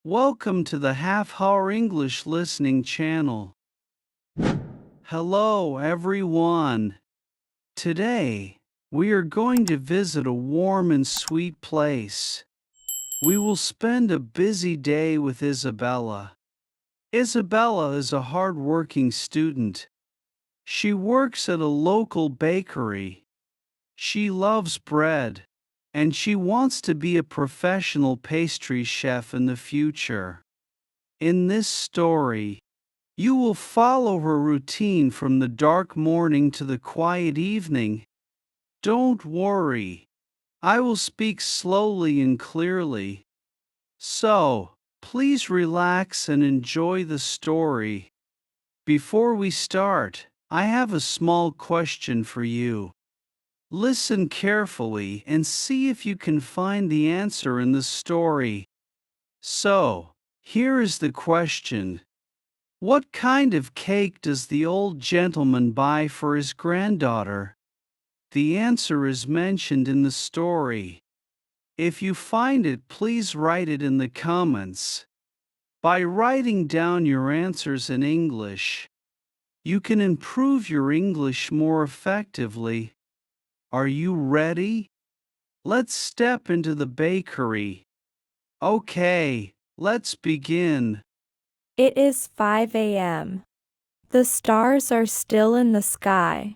Welcome to the Half-Hour English Listening Channel. Hello, everyone. Today, we are going to visit a warm and sweet place. We will spend a busy day with Isabella. Isabella is a hard-working student. She works at a local bakery. She loves bread, and she wants to be a professional pastry chef in the future. In this story, you will follow her routine from the dark morning to the quiet evening. Don't worry, I will speak slowly and clearly. So, please relax and enjoy the story. Before we start, I have a small question for you. Listen carefully and see if you can find the answer in the story. So, here is the question. What kind of cake does the old gentleman buy for his granddaughter? The answer is mentioned in the story. If you find it, please write it in the comments. By writing down your answers in English, you can improve your English more effectively. Are you ready? Let's step into the bakery. Okay, let's begin. It is 5 a.m. The stars are still in the sky.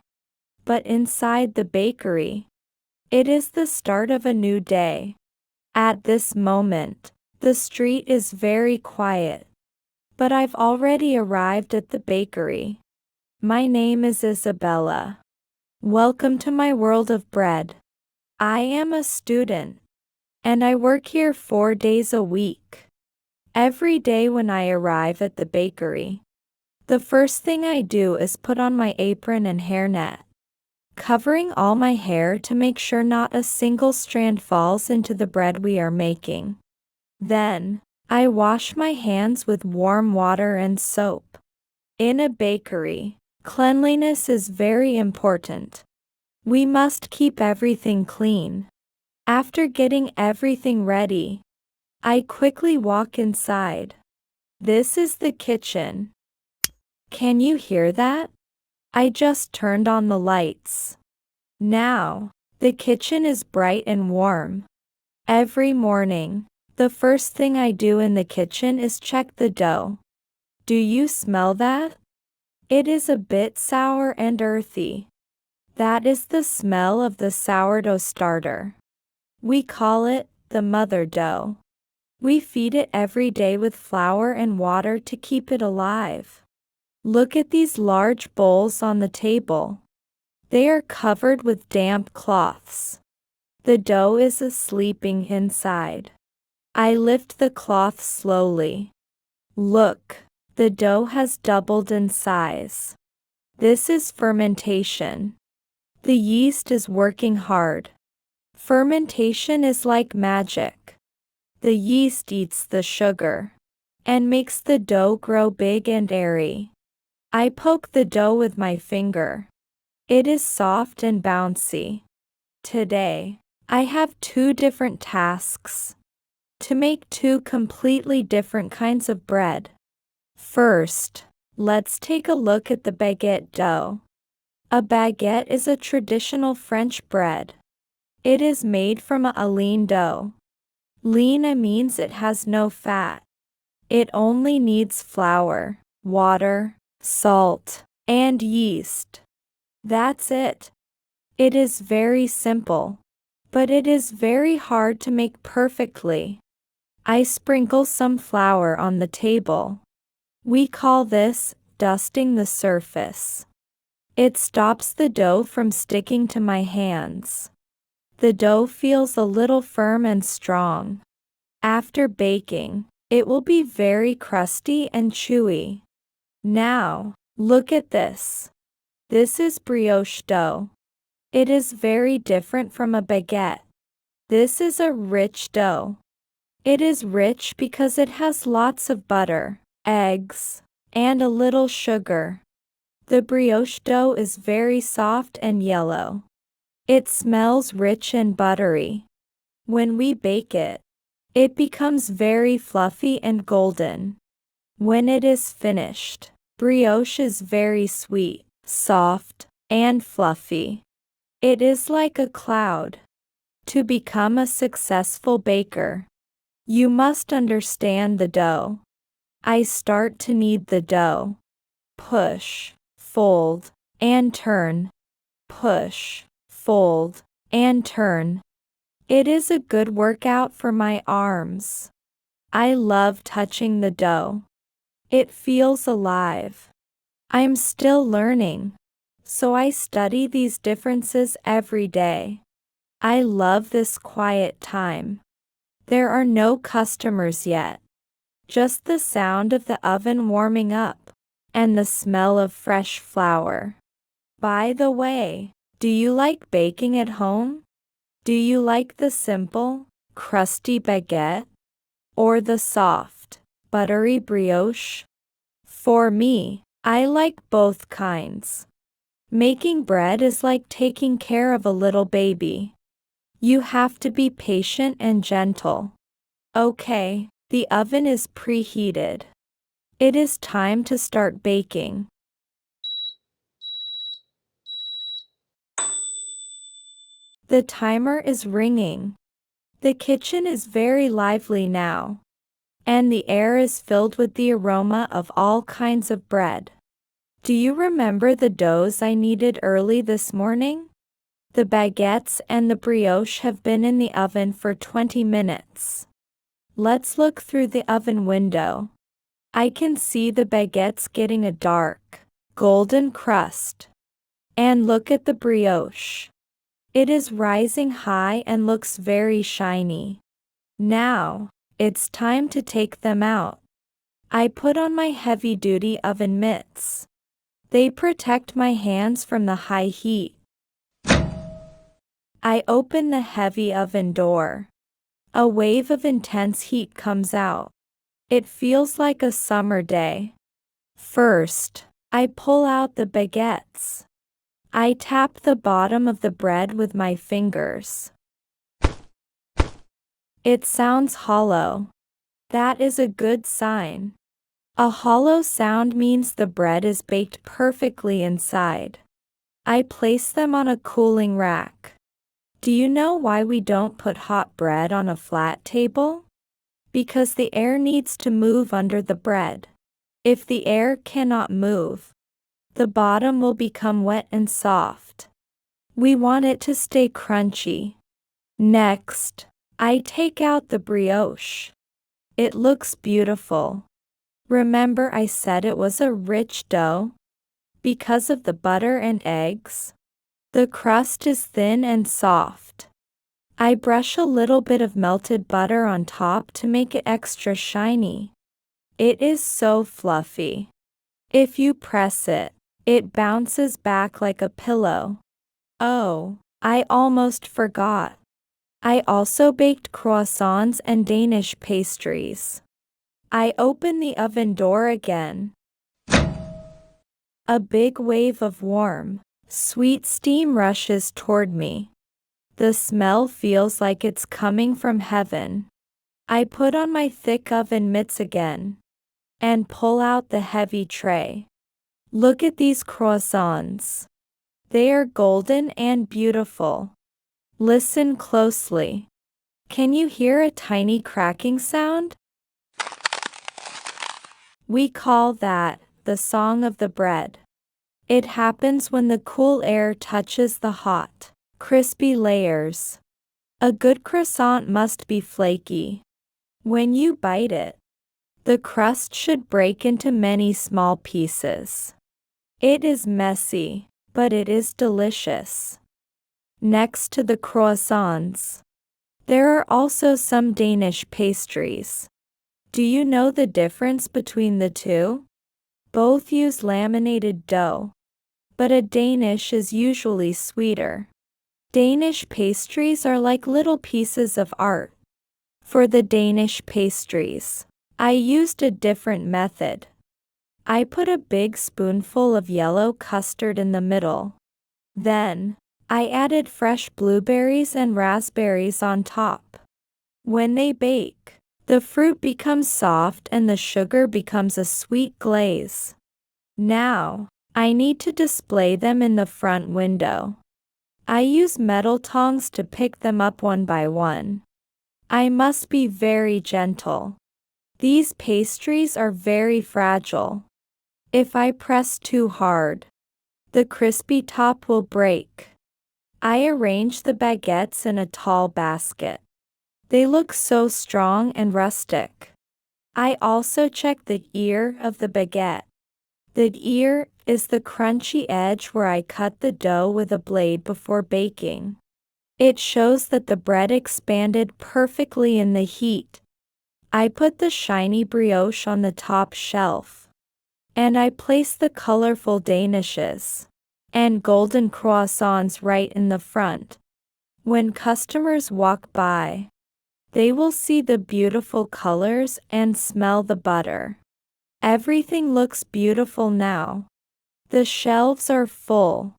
But inside the bakery, it is the start of a new day. At this moment, the street is very quiet. But I've already arrived at the bakery. My name is Isabella. Welcome to my world of bread. I am a student, and I work here 4 days a week. Every day when I arrive at the bakery, the first thing I do is put on my apron and hairnet, covering all my hair to make sure not a single strand falls into the bread we are making. Then, I wash my hands with warm water and soap. In a bakery, cleanliness is very important. We must keep everything clean. After getting everything ready, I quickly walk inside. This is the kitchen. Can you hear that? I just turned on the lights. Now, the kitchen is bright and warm. Every morning, the first thing I do in the kitchen is check the dough. Do you smell that? It is a bit sour and earthy. That is the smell of the sourdough starter. We call it the mother dough. We feed it every day with flour and water to keep it alive. Look at these large bowls on the table. They are covered with damp cloths. The dough is sleeping inside. I lift the cloth slowly. Look, the dough has doubled in size. This is fermentation. The yeast is working hard. Fermentation is like magic. The yeast eats the sugar and makes the dough grow big and airy. I poke the dough with my finger. It is soft and bouncy. Today, I have 2 different tasks to make 2 completely different kinds of bread. First, let's take a look at the baguette dough. A baguette is a traditional French bread. It is made from a lean dough. Lean means it has no fat. It only needs flour, water, salt, and yeast. That's it. It is very simple, but it is very hard to make perfectly. I sprinkle some flour on the table. We call this dusting the surface. It stops the dough from sticking to my hands. The dough feels a little firm and strong. After baking, it will be very crusty and chewy. Now, look at this. This is brioche dough. It is very different from a baguette. This is a rich dough. It is rich because it has lots of butter, eggs, and a little sugar. The brioche dough is very soft and yellow. It smells rich and buttery. When we bake it, It becomes very fluffy and golden. When it is finished, brioche is very sweet, soft, and fluffy. It is like a cloud. To become a successful baker, you must understand the dough. I start to knead the dough. Push, fold, and turn. Push, fold, and turn. It is a good workout for my arms. I love touching the dough. It feels alive. I'm still learning, so I study these differences every day. I love this quiet time. There are no customers yet. Just the sound of the oven warming up, and the smell of fresh flour. By the way, do you like baking at home? Do you like the simple, crusty baguette? Or the soft, buttery brioche? For me, I like both kinds. Making bread is like taking care of a little baby. You have to be patient and gentle. Okay, the oven is preheated. It is time to start baking. The timer is ringing. The kitchen is very lively now, and the air is filled with the aroma of all kinds of bread. Do you remember the doughs I kneaded early this morning? The baguettes and the brioche have been in the oven for 20 minutes. Let's look through the oven window. I can see the baguettes getting a dark, golden crust. And look at the brioche. It is rising high and looks very shiny. Now, it's time to take them out. I put on my heavy-duty oven mitts. They protect my hands from the high heat. I open the heavy oven door. A wave of intense heat comes out. It feels like a summer day. First, I pull out the baguettes. I tap the bottom of the bread with my fingers. It sounds hollow. That is a good sign. A hollow sound means the bread is baked perfectly inside. I place them on a cooling rack. Do you know why we don't put hot bread on a flat table? Because the air needs to move under the bread. If the air cannot move, the bottom will become wet and soft. We want it to stay crunchy. Next, I take out the brioche. It looks beautiful. Remember I said it was a rich dough? Because of the butter and eggs, the crust is thin and soft. I brush a little bit of melted butter on top to make it extra shiny. It is so fluffy. If you press it, it bounces back like a pillow. Oh, I almost forgot. I also baked croissants and Danish pastries. I open the oven door again. A big wave of warm, sweet steam rushes toward me. The smell feels like it's coming from heaven. I put on my thick oven mitts again and pull out the heavy tray. Look at these croissants. They are golden and beautiful. Listen closely. Can you hear a tiny cracking sound? We call that the song of the bread. It happens when the cool air touches the hot, crispy layers. A good croissant must be flaky. When you bite it, the crust should break into many small pieces. It is messy, but it is delicious. Next to the croissants, there are also some Danish pastries. Do you know the difference between the two? Both use laminated dough, but a Danish is usually sweeter. Danish pastries are like little pieces of art. For the Danish pastries, I used a different method. I put a big spoonful of yellow custard in the middle. Then, I added fresh blueberries and raspberries on top. When they bake, the fruit becomes soft and the sugar becomes a sweet glaze. Now, I need to display them in the front window. I use metal tongs to pick them up one by one. I must be very gentle. These pastries are very fragile. If I press too hard, the crispy top will break. I arrange the baguettes in a tall basket. They look so strong and rustic. I also check the ear of the baguette. The ear is the crunchy edge where I cut the dough with a blade before baking. It shows that the bread expanded perfectly in the heat. I put the shiny brioche on the top shelf. And I place the colorful danishes and golden croissants right in the front. When customers walk by, they will see the beautiful colors and smell the butter. Everything looks beautiful now. The shelves are full.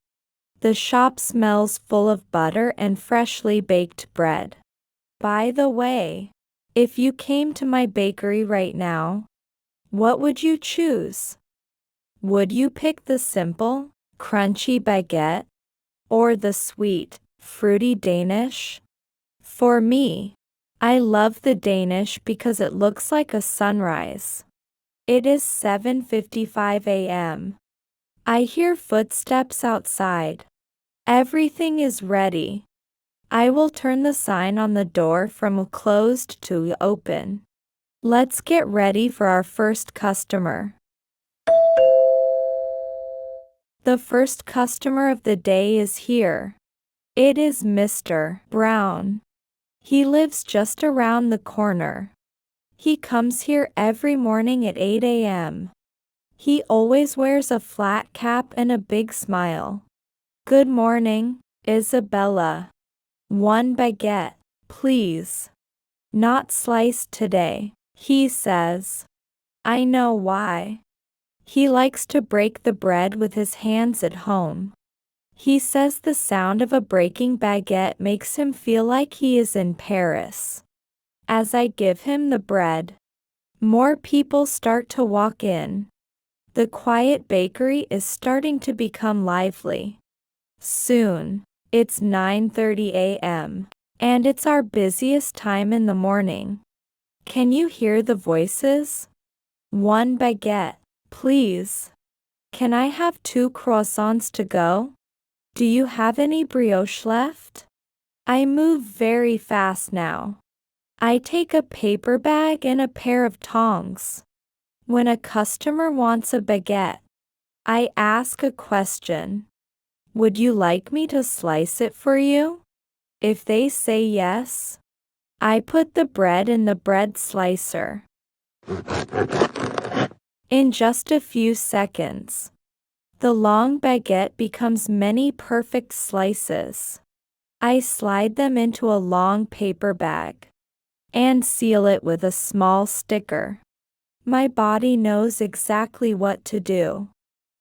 The shop smells full of butter and freshly baked bread. By the way, if you came to my bakery right now, what would you choose? Would you pick the simple, crunchy baguette or the sweet, fruity Danish? For me, I love the Danish because it looks like a sunrise. It is 7:55 a.m. I hear footsteps outside. Everything is ready. I will turn the sign on the door from closed to open. Let's get ready for our first customer. The first customer of the day is here. It is Mr. Brown. He lives just around the corner. He comes here every morning at 8 a.m. He always wears a flat cap and a big smile. Good morning, Isabella. One baguette, please. Not sliced today, he says. I know why. He likes to break the bread with his hands at home. He says the sound of a breaking baguette makes him feel like he is in Paris. As I give him the bread, more people start to walk in. The quiet bakery is starting to become lively. Soon, it's 9:30 a.m., and it's our busiest time in the morning. Can you hear the voices? One baguette, please. Can I have 2 croissants to go? Do you have any brioche left? I move very fast now. I take a paper bag and a pair of tongs. When a customer wants a baguette, I ask a question. Would you like me to slice it for you? If they say yes, I put the bread in the bread slicer. In just a few seconds, the long baguette becomes many perfect slices. I slide them into a long paper bag and seal it with a small sticker. My body knows exactly what to do.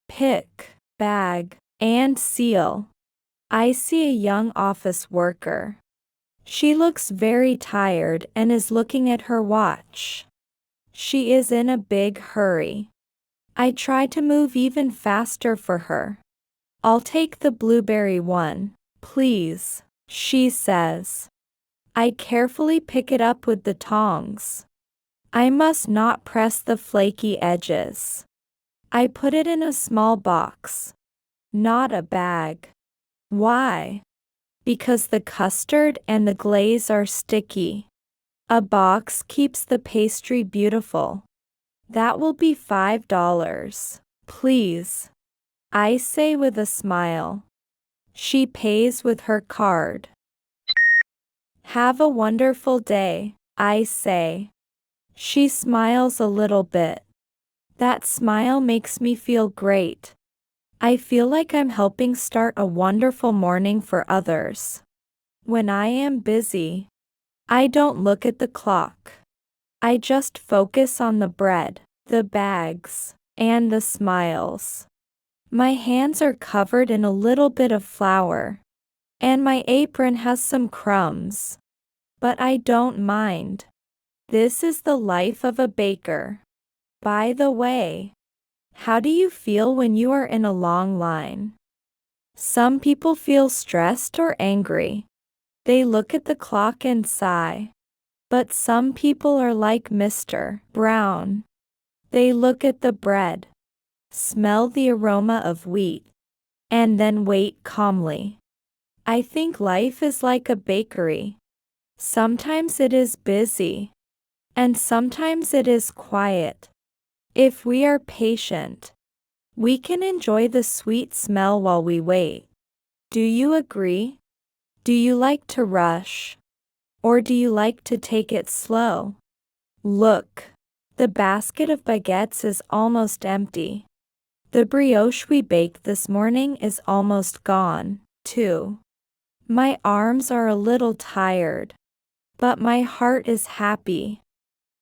Pick, bag, and seal. I see a young office worker. She looks very tired and is looking at her watch. She is in a big hurry. I try to move even faster for her. I'll take the blueberry one, please, she says. I carefully pick it up with the tongs. I must not press the flaky edges. I put it in a small box, not a bag. Why? Because the custard and the glaze are sticky. A box keeps the pastry beautiful. That will be $5, please, I say with a smile. She pays with her card. Have a wonderful day, I say. She smiles a little bit. That smile makes me feel great. I feel like I'm helping start a wonderful morning for others. When I am busy, I don't look at the clock. I just focus on the bread, the bags, and the smiles. My hands are covered in a little bit of flour, and my apron has some crumbs. but I don't mind. This is the life of a baker. By the way, how do you feel when you are in a long line? Some people feel stressed or angry. They look at the clock and sigh. But some people are like Mr. Brown. They look at the bread, smell the aroma of wheat, and then wait calmly. I think life is like a bakery. Sometimes it is busy, and sometimes it is quiet. If we are patient, we can enjoy the sweet smell while we wait. Do you agree? Do you like to rush? Or do you like to take it slow? Look, the basket of baguettes is almost empty. The brioche we baked this morning is almost gone, too. My arms are a little tired, but my heart is happy.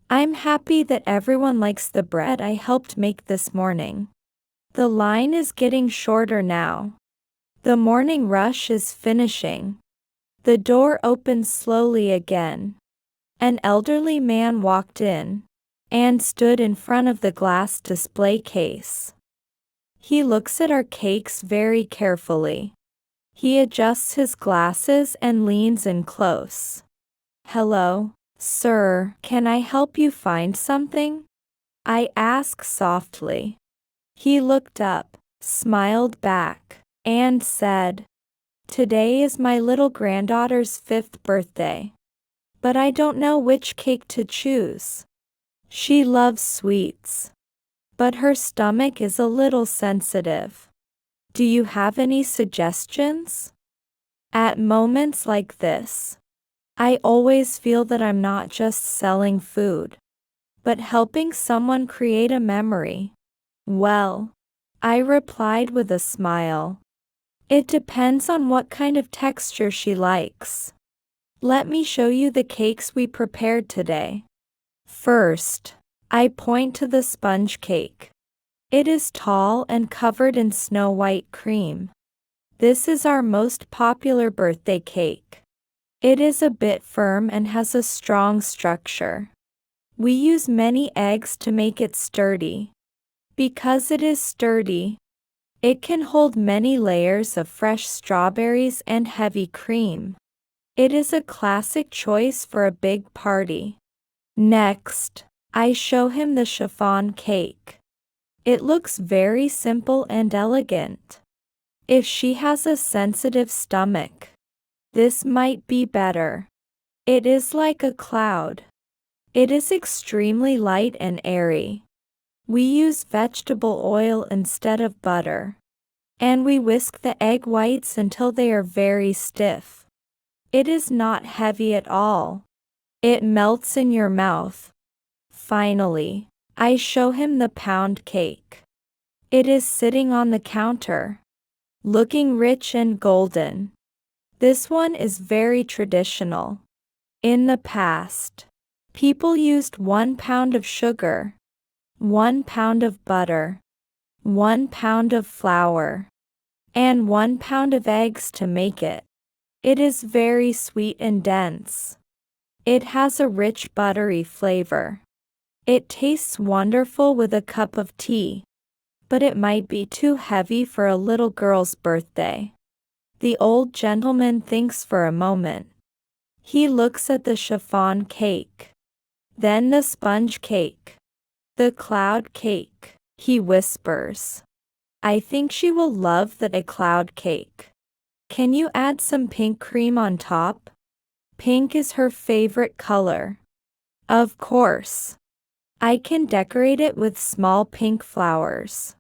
I'm happy that everyone likes the bread I helped make this morning. The line is getting shorter now. The morning rush is finishing. The door opened slowly again. An elderly man walked in and stood in front of the glass display case. He looks at our cakes very carefully. He adjusts his glasses and leans in close. Hello, sir, can I help you find something? I ask softly. He looked up, smiled back, and said, Today is my little granddaughter's 5th birthday. But I don't know which cake to choose. She loves sweets, but her stomach is a little sensitive. Do you have any suggestions? At moments like this, I always feel that I'm not just selling food, but helping someone create a memory. Well, I replied with a smile. It depends on what kind of texture she likes. Let me show you the cakes we prepared today. First, I point to the sponge cake. It is tall and covered in snow-white cream. This is our most popular birthday cake. It is a bit firm and has a strong structure. We use many eggs to make it sturdy. Because it is sturdy, it can hold many layers of fresh strawberries and heavy cream. It is a classic choice for a big party. Next, I show him the chiffon cake. It looks very simple and elegant. If she has a sensitive stomach, this might be better. It is like a cloud. It is extremely light and airy. We use vegetable oil instead of butter. And we whisk the egg whites until they are very stiff. It is not heavy at all. It melts in your mouth. Finally, I show him the pound cake. It is sitting on the counter, looking rich and golden. This one is very traditional. In the past, people used 1 pound of sugar, 1 pound of butter, 1 pound of flour, and 1 pound of eggs to make it. It is very sweet and dense. It has a rich buttery flavor. It tastes wonderful with a cup of tea, but it might be too heavy for a little girl's birthday. The old gentleman thinks for a moment. He looks at the chiffon cake, then the sponge cake, the cloud cake. He whispers, I think she will love a cloud cake. Can you add some pink cream on top? Pink is her favorite color. Of course. I can decorate it with small pink flowers.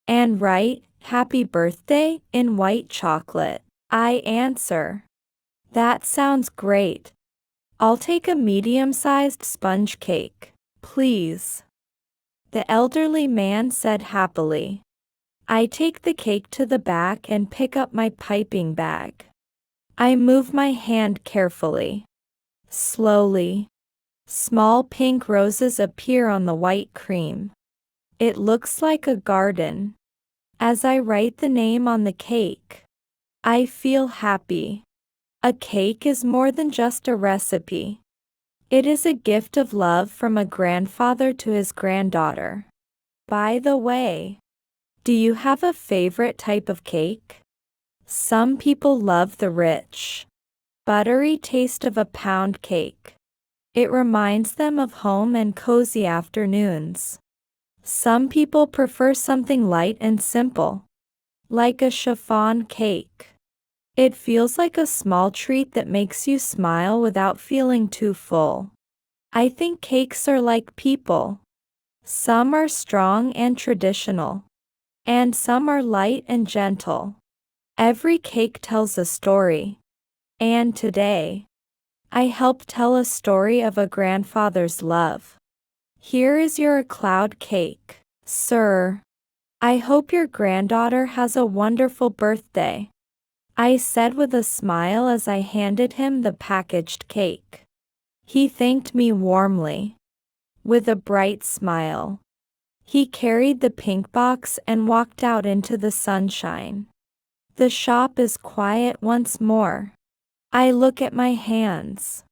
And write, Happy Birthday, in white chocolate. I answer. That sounds great. I'll take a medium-sized sponge cake, please. The elderly man said happily. I take the cake to the back and pick up my piping bag. I move my hand carefully. Slowly. Small pink roses appear on the white cream. It looks like a garden. As I write the name on the cake, I feel happy. A cake is more than just a recipe. It is a gift of love from a grandfather to his granddaughter. By the way, do you have a favorite type of cake? Some people love the rich, buttery taste of a pound cake. It reminds them of home and cozy afternoons. Some people prefer something light and simple, like a chiffon cake. It feels like a small treat that makes you smile without feeling too full. I think cakes are like people. Some are strong and traditional, and some are light and gentle. Every cake tells a story. And today, I help tell a story of a grandfather's love. Here is your cloud cake, sir. I hope your granddaughter has a wonderful birthday, I said with a smile as I handed him the packaged cake. He thanked me warmly. With a bright smile, he carried the pink box and walked out into the sunshine. The shop is quiet once more. I look at my hands.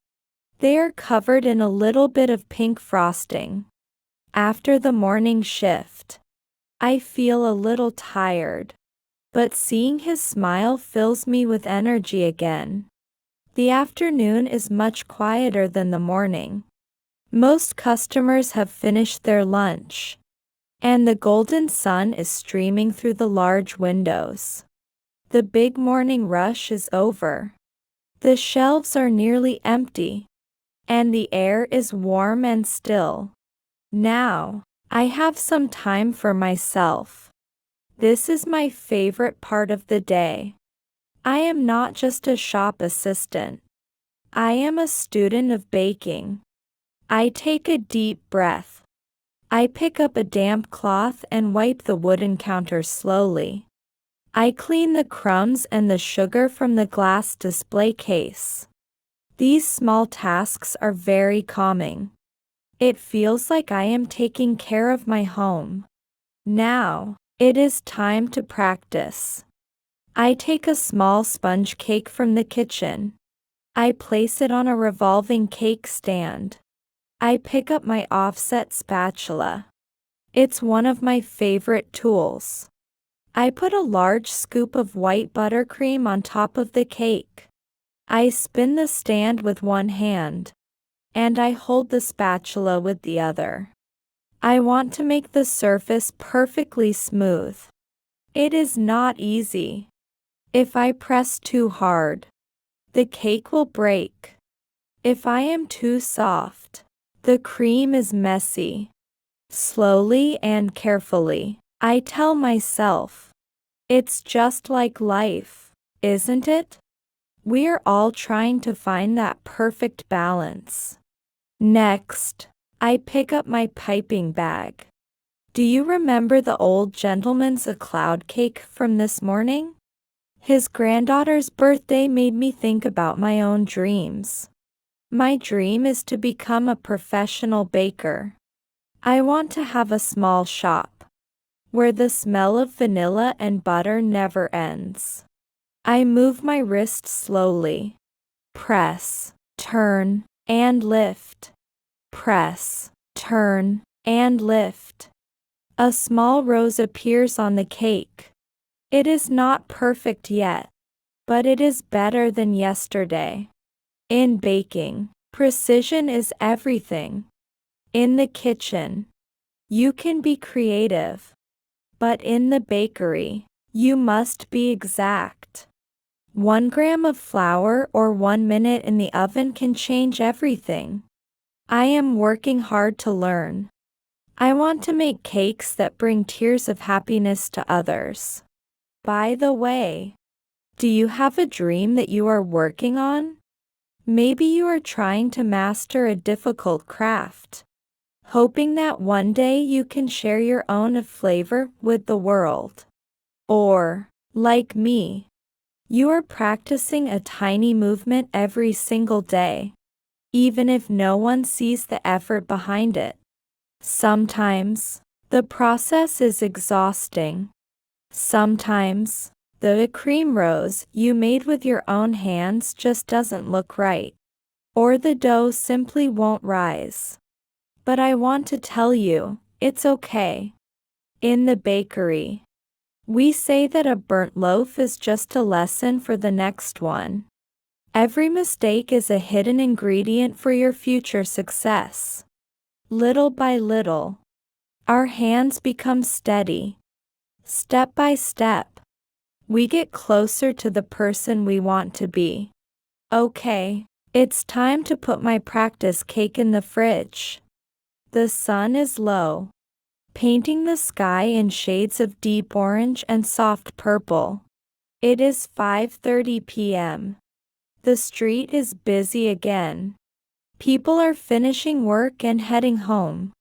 They are covered in a little bit of pink frosting. After the morning shift, I feel a little tired, but seeing his smile fills me with energy again. The afternoon is much quieter than the morning. Most customers have finished their lunch, and the golden sun is streaming through the large windows. The big morning rush is over. The shelves are nearly empty, and the air is warm and still. Now, I have some time for myself. This is my favorite part of the day. I am not just a shop assistant. I am a student of baking. I take a deep breath. I pick up a damp cloth and wipe the wooden counter slowly. I clean the crumbs and the sugar from the glass display case. These small tasks are very calming. It feels like I am taking care of my home. Now, it is time to practice. I take a small sponge cake from the kitchen. I place it on a revolving cake stand. I pick up my offset spatula. It's one of my favorite tools. I put a large scoop of white buttercream on top of the cake. I spin the stand with one hand, and I hold the spatula with the other. I want to make the surface perfectly smooth. It is not easy. If I press too hard, the cake will break. If I am too soft, the cream is messy. Slowly and carefully, I tell myself, it's just like life, isn't it? We're all trying to find that perfect balance. Next, I pick up my piping bag. Do you remember the old gentleman's cloud cake from this morning? His granddaughter's birthday made me think about my own dreams. My dream is to become a professional baker. I want to have a small shop, where the smell of vanilla and butter never ends. I move my wrist slowly. Press, turn, and lift. Press, turn, and lift. A small rose appears on the cake. It is not perfect yet, but it is better than yesterday. In baking, precision is everything. In the kitchen, you can be creative, but in the bakery, you must be exact. 1 gram of flour or 1 minute in the oven can change everything. I am working hard to learn. I want to make cakes that bring tears of happiness to others. By the way, do you have a dream that you are working on? Maybe you are trying to master a difficult craft, hoping that one day you can share your own flavor with the world. Or, like me, you are practicing a tiny movement every single day, even if no one sees the effort behind it. Sometimes, the process is exhausting. Sometimes, The cream rose you made with your own hands just doesn't look right. Or the dough simply won't rise. But I want to tell you, it's okay. In the bakery, we say that a burnt loaf is just a lesson for the next one. Every mistake is a hidden ingredient for your future success. Little by little, our hands become steady. Step by step, we get closer to the person we want to be. Okay, it's time to put my practice cake in the fridge. The sun is low, painting the sky in shades of deep orange and soft purple. It is 5:30 p.m. The street is busy again. People are finishing work and heading home.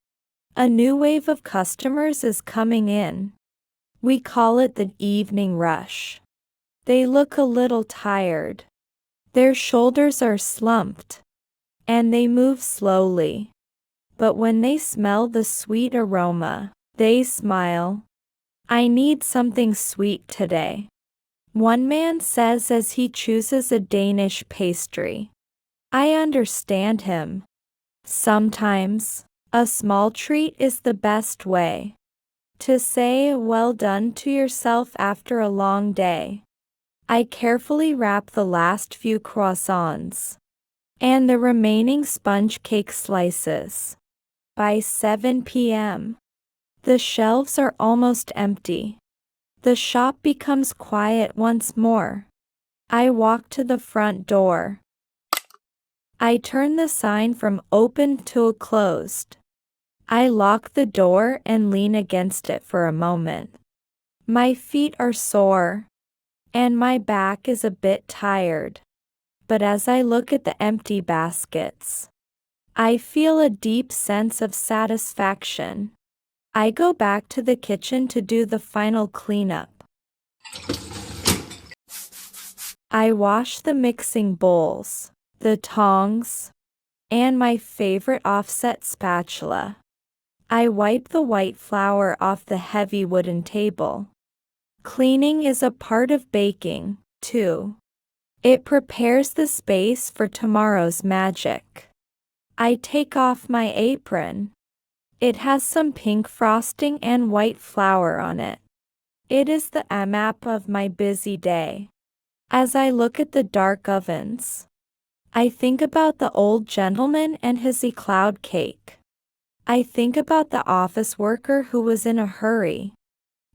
A new wave of customers is coming in. We call it the evening rush. They look a little tired. Their shoulders are slumped, and they move slowly. But when they smell the sweet aroma, they smile. I need something sweet today, one man says as he chooses a Danish pastry. I understand him. Sometimes, a small treat is the best way to say well done to yourself after a long day. I carefully wrap the last few croissants and the remaining sponge cake slices. By 7 p.m., the shelves are almost empty. The shop becomes quiet once more. I walk to the front door. I turn the sign from open to closed. I lock the door and lean against it for a moment. My feet are sore, and my back is a bit tired. But as I look at the empty baskets, I feel a deep sense of satisfaction. I go back to the kitchen to do the final cleanup. I wash the mixing bowls, the tongs, and my favorite offset spatula. I wipe the white flour off the heavy wooden table. Cleaning is a part of baking, too. It prepares the space for tomorrow's magic. I take off my apron. It has some pink frosting and white flour on it. It is the map of my busy day. As I look at the dark ovens, I think about the old gentleman and his cloud cake. I think about the office worker who was in a hurry,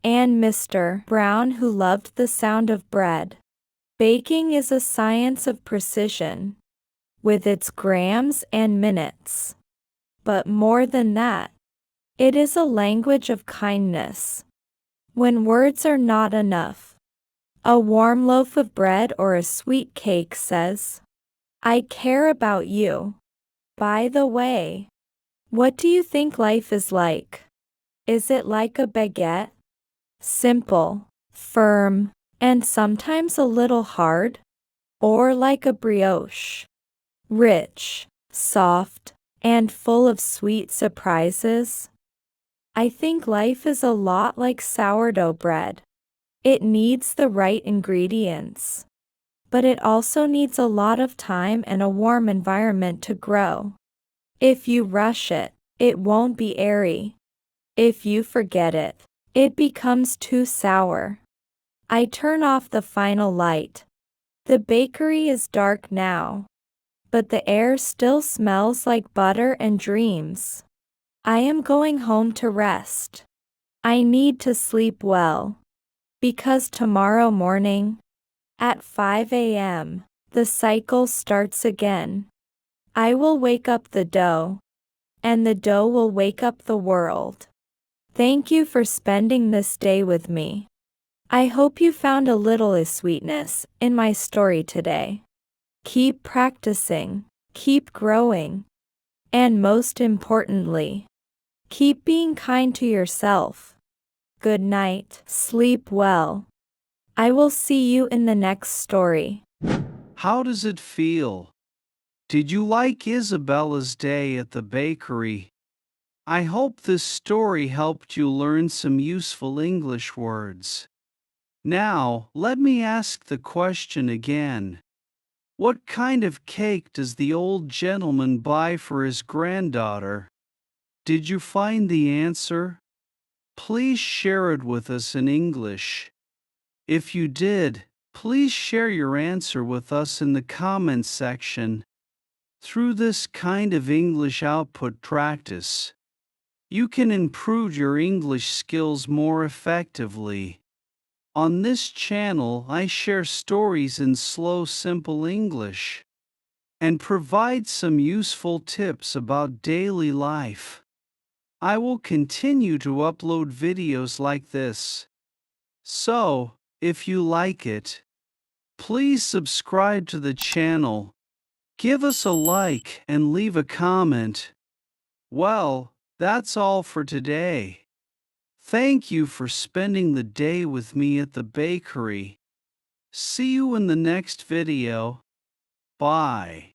and Mr. Brown who loved the sound of bread. Baking is a science of precision, with its grams and minutes. But more than that, it is a language of kindness. When words are not enough, a warm loaf of bread or a sweet cake says, I care about you. By the way, what do you think life is like? Is it like a baguette? Simple, firm, and sometimes a little hard? Or like a brioche? Rich, soft, and full of sweet surprises? I think life is a lot like sourdough bread. It needs the right ingredients, but it also needs a lot of time and a warm environment to grow. If you rush it, it won't be airy. If you forget it, it becomes too sour. I turn off the final light. The bakery is dark now, but the air still smells like butter and dreams. I am going home to rest. I need to sleep well, because tomorrow morning, at 5 a.m., the cycle starts again. I will wake up the dough, and the dough will wake up the world. Thank you for spending this day with me. I hope you found a little sweetness in my story today. Keep practicing, keep growing, and most importantly, keep being kind to yourself. Good night, sleep well. I will see you in the next story. How does it feel? Did you like Isabella's day at the bakery? I hope this story helped you learn some useful English words. Now, let me ask the question again. What kind of cake does the old gentleman buy for his granddaughter? Did you find the answer? Please share it with us in English. If you did, please share your answer with us in the comments section. Through this kind of English output practice, you can improve your English skills more effectively. On this channel, I share stories in slow, simple English and provide some useful tips about daily life. I will continue to upload videos like this. So, if you like it, please subscribe to the channel, give us a like, and leave a comment. Well, that's all for today. Thank you for spending the day with me at the bakery. See you in the next video. Bye.